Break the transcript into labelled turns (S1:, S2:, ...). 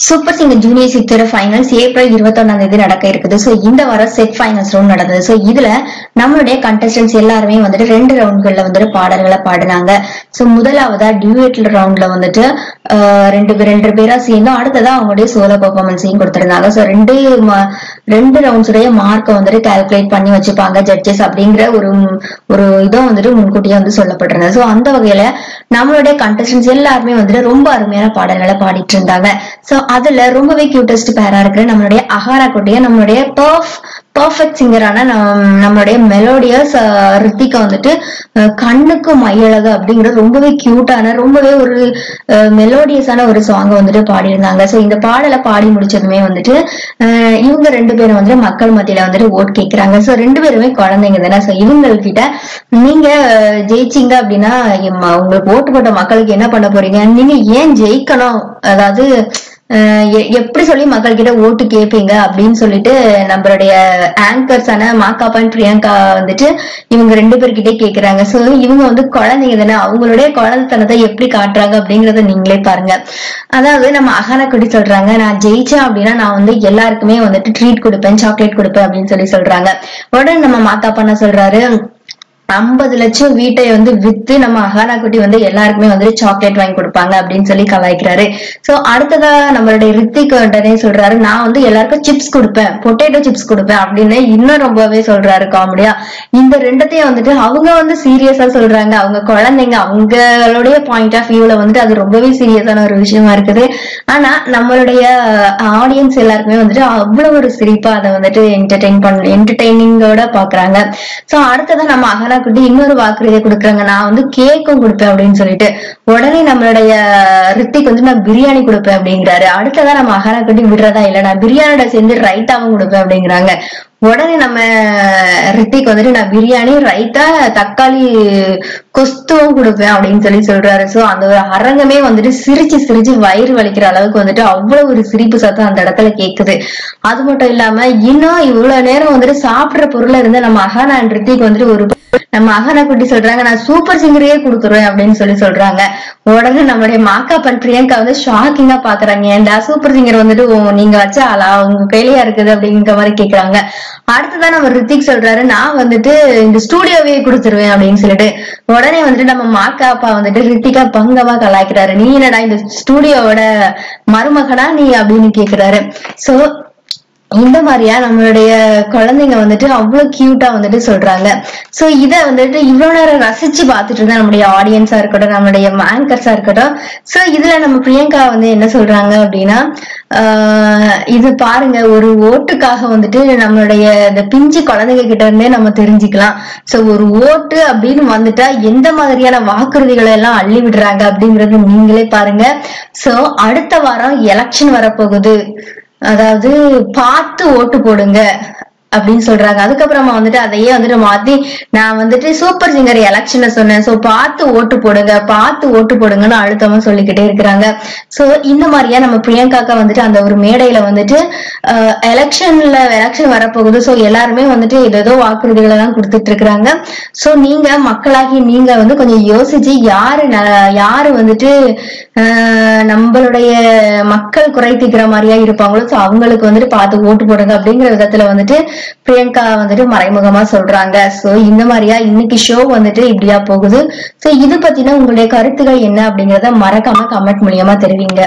S1: Super singer junior சித்தோட finals April 21 நடக்க இருக்குது. சோ இந்த வாரம் செட் ஃபைனல்ஸ் ரவுண்ட் நடந்தது. சோ இதுல நம்மளுடைய கண்டஸ்டன்ஸ் எல்லாருமே வந்துட்டு 2 ரவுண்ட்கள்ல வந்துட்டு பாடல்களை பாடினாங்க. சோ முதலாவதா டியூயட் ரவுண்ட்ல வந்துட்டு ரெண்டு பேரா சேர்ந்து அடுத்ததா அவங்களுடைய சோலோ பெர்ஃபார்மன்ஸையும் கொடுத்திருந்தாங்க. சோ ரெண்டு ரவுண்ட்ஸ் உடைய மார்க்கை வந்துட்டு கால்குலேட் பண்ணி வச்சுப்பாங்க ஜட்ஜஸ் அப்படிங்கிற ஒரு இதுவும் வந்துட்டு முன்கூட்டியே வந்து சொல்லப்பட்டிருந்தது. சோ அந்த வகையில நம்மளுடைய கண்டஸ்டன்ஸ் எல்லாருமே வந்துட்டு ரொம்ப அருமையான பாடல்களை பாடிட்டு இருந்தாங்க. சோ அதுல ரொம்பவே கியூட்டஸ்ட் பேரா இருக்கிற நம்மளுடைய அகாரா குட்டிய நம்மளுடைய பர்ஃபெக்ட் சிங்கரான நம்மளுடைய மெலோடியஸ் ரித்திகா வந்துட்டு கண்ணுக்கு மையழகு அப்படிங்கிற ரொம்பவே கியூட்டான ரொம்பவே ஒரு மெலோடியஸான ஒரு சாங் வந்துட்டு பாடியிருந்தாங்க. சோ இந்த பாடலை பாடி முடிச்சதுமே வந்துட்டு இவங்க 2 பேரும் வந்துட்டு மக்கள் மத்தியில வந்துட்டு ஓட் கேட்கிறாங்க. சோ 2 பேருமே குழந்தைங்க தானே. சோ இவங்ககிட்ட நீங்க ஜெயிச்சிங்க அப்படின்னா உங்களுக்கு ஓட்டு போட்ட மக்களுக்கு என்ன பண்ண போறீங்க, நீங்க ஏன் ஜெயிக்கணும், அதாவது எப்படி சொல்லி மக்கள் கிட்ட ஓட்டு கேட்பீங்க அப்படின்னு சொல்லிட்டு நம்மளுடைய ஆங்கர்ஸான மாக்காப்பா பிரியங்கா வந்துட்டு இவங்க 2 பேர்கிட்டே கேக்குறாங்க. சோ இவங்க வந்து குழந்தைங்க தானே, அவங்களுடைய குழந்தைத்தனத்தை எப்படி காட்டுறாங்க அப்படிங்கறத நீங்களே பாருங்க. அதாவது நம்ம அகானா குட்டி சொல்றாங்க, நான் ஜெயிச்சேன் அப்படின்னா நான் வந்து எல்லாருக்குமே வந்துட்டு ட்ரீட் கொடுப்பேன், சாக்லேட் கொடுப்பேன் அப்படின்னு சொல்றாங்க. உடனே நம்ம மாக்காப்பா சொல்றாரு, 50 லட்சம் வீட்டை வந்து வித்து நம்ம அகானா குட்டி வந்து எல்லாருக்குமே வந்து சாக்லேட் வாங்கி கொடுப்பாங்க அப்படின்னு சொல்லி கலாய்க்கிறாரு. சோ அடுத்ததா நம்மளுடைய ரித்திக் உடனே சொல்றாரு, நான் வந்து எல்லாருக்கும் சிப்ஸ் கொடுப்பேன், பொட்டேட்டோ சிப்ஸ் கொடுப்பேன் அப்படின்னு இன்னும் ரொம்பவே சொல்றாரு காமெடியா. இந்த 2த்தையும் வந்துட்டு அவங்க வந்து சீரியஸா சொல்றாங்க. அவங்க குழந்தைங்க, அவங்களுடைய பாயிண்ட் ஆஃப் வியூல வந்துட்டு அது ரொம்பவே சீரியஸான ஒரு விஷயமா இருக்குது. ஆனா நம்மளுடைய ஆடியன்ஸ் எல்லாருக்குமே வந்துட்டு அவ்வளவு ஒரு சிரிப்பா அதை வந்துட்டு என்டர்டெய்னிங்கோட பாக்குறாங்க. சோ அடுத்ததான் நம்ம அகானா குட்டி இன்னொரு வாக்குறுதியை கொடுக்குறாங்க, நான் வந்து கேக்கும் கொடுப்பேன் அப்படின்னு சொல்லிட்டு. உடனே நம்மளுடைய ரித்திக் வந்து நான் பிரியாணி கொடுப்பேன் அப்படிங்கிறாரு. அடுத்ததான் நம்ம அகானா குட்டி விடுறதா இல்ல, நான் பிரியாணியோட சேர்ந்து ரைத்தாவும் கொடுப்பேன் அப்படிங்கிறாங்க. உடனே நம்ம ரித்திக் வந்துட்டு நான் பிரியாணி, ரைத்தா, தக்காளி கொஸ்துவும் கொடுப்பேன் அப்படின்னு சொல்றாரு. சோ அந்த ஒரு அரங்கமே வந்துட்டு சிரிச்சு வயிறு வலிக்கிற அளவுக்கு வந்துட்டு அவ்வளவு ஒரு சிரிப்பு சத்தம் அந்த இடத்துல கேக்குது. அது மட்டும் இல்லாம இன்னும் இவ்வளவு நேரம் வந்துட்டு சாப்பிடுற பொருளை இருந்து நம்ம அகானா அண்ட் ரித்திக் வந்துட்டு நம்ம அகானா குட்டி சொல்றாங்க, நான் சூப்பர் சிங்கரையே கொடுத்துருவேன் அப்படின்னு சொல்றாங்க. உடனே நம்மளுடைய மாக்காப்பா பிரியங்கா வந்து ஷாக்கிங்கா பாக்குறாங்க, ஏன்டா சூப்பர் சிங்கர் வந்துட்டு நீங்க வச்ச ஆளா, உங்க கையிலயா இருக்குது அப்படிங்கிற மாதிரி கேக்குறாங்க. அடுத்ததான் நம்ம ரித்திக் சொல்றாரு, நான் வந்துட்டு இந்த ஸ்டூடியோவே கொடுத்துருவேன் அப்படின்னு சொல்லிட்டு. உடனே வந்துட்டு நம்ம மாக்காப்பா வந்துட்டு ரித்திகா பங்கமா கலாய்க்கிறாரு, நீ என்னடா இந்த ஸ்டூடியோவோட மருமகனா நீ அப்படின்னு கேக்குறாரு. சோ இந்த மாதிரியா நம்மளுடைய குழந்தைங்க வந்துட்டு அவ்வளவு கியூட்டா வந்துட்டு சொல்றாங்க. சோ இத வந்துட்டு இவ்வளவு நேரம் ரசிச்சு பாத்துட்டு இருந்தா நம்மளுடைய ஆடியன்ஸா இருக்கட்டும், நம்மளுடைய ஆங்கர்ஸா இருக்கட்டும். சோ இதுல நம்ம பிரியங்கா வந்து என்ன சொல்றாங்க அப்படின்னா, இது பாருங்க, ஒரு ஓட்டுக்காக வந்துட்டு நம்மளுடைய இந்த பிஞ்சு குழந்தைங்க கிட்ட இருந்தே நம்ம தெரிஞ்சுக்கலாம். சோ ஒரு ஓட்டு அப்படின்னு வந்துட்டா எந்த மாதிரியான வாக்குறுதிகளை எல்லாம் அள்ளி விடுறாங்க அப்படிங்கறது நீங்களே பாருங்க. சோ அடுத்த வாரம் எலெக்ஷன் வரப்போகுது, அதாவது பார்த்து ஓட்டு போடுங்க அப்படின்னு சொல்றாங்க. அதுக்கப்புறமா வந்துட்டு அதையே வந்துட்டு மாத்தி, நான் வந்துட்டு சூப்பர் சிங்கர் எலெக்ஷன்ல சொன்னேன், சோ பார்த்து ஓட்டு போடுங்கன்னு அழுத்தமா சொல்லிக்கிட்டே இருக்கிறாங்க. சோ இந்த மாதிரியா நம்ம பிரியங்காக்கா வந்துட்டு அந்த ஒரு மேடையில வந்துட்டு எலெக்ஷன் வரப்போகுது, சோ எல்லாருமே வந்துட்டு ஏதோ வாக்குறுதிகளை எல்லாம் கொடுத்துட்டு இருக்கிறாங்க. சோ நீங்க மக்களாகி நீங்க வந்து கொஞ்சம் யோசிச்சு யாரு வந்துட்டு நம்மளுடைய மக்கள் குறை தீக்கிற மாதிரியா இருப்பாங்களோ சோ அவங்களுக்கு வந்துட்டு பார்த்து ஓட்டு போடுங்க அப்படிங்கிற விதத்துல வந்துட்டு பிரியங்கா வந்துட்டு மறைமுகமா சொல்றாங்க. சோ இந்த மாதிரியா இன்னைக்கு ஷோ வந்துட்டு இப்படியா போகுது. சோ இது பத்தின உங்களுடைய கருத்துக்கள் என்ன அப்படிங்கறத மறக்காம கமெண்ட் மூலியமா தெரிவிங்க.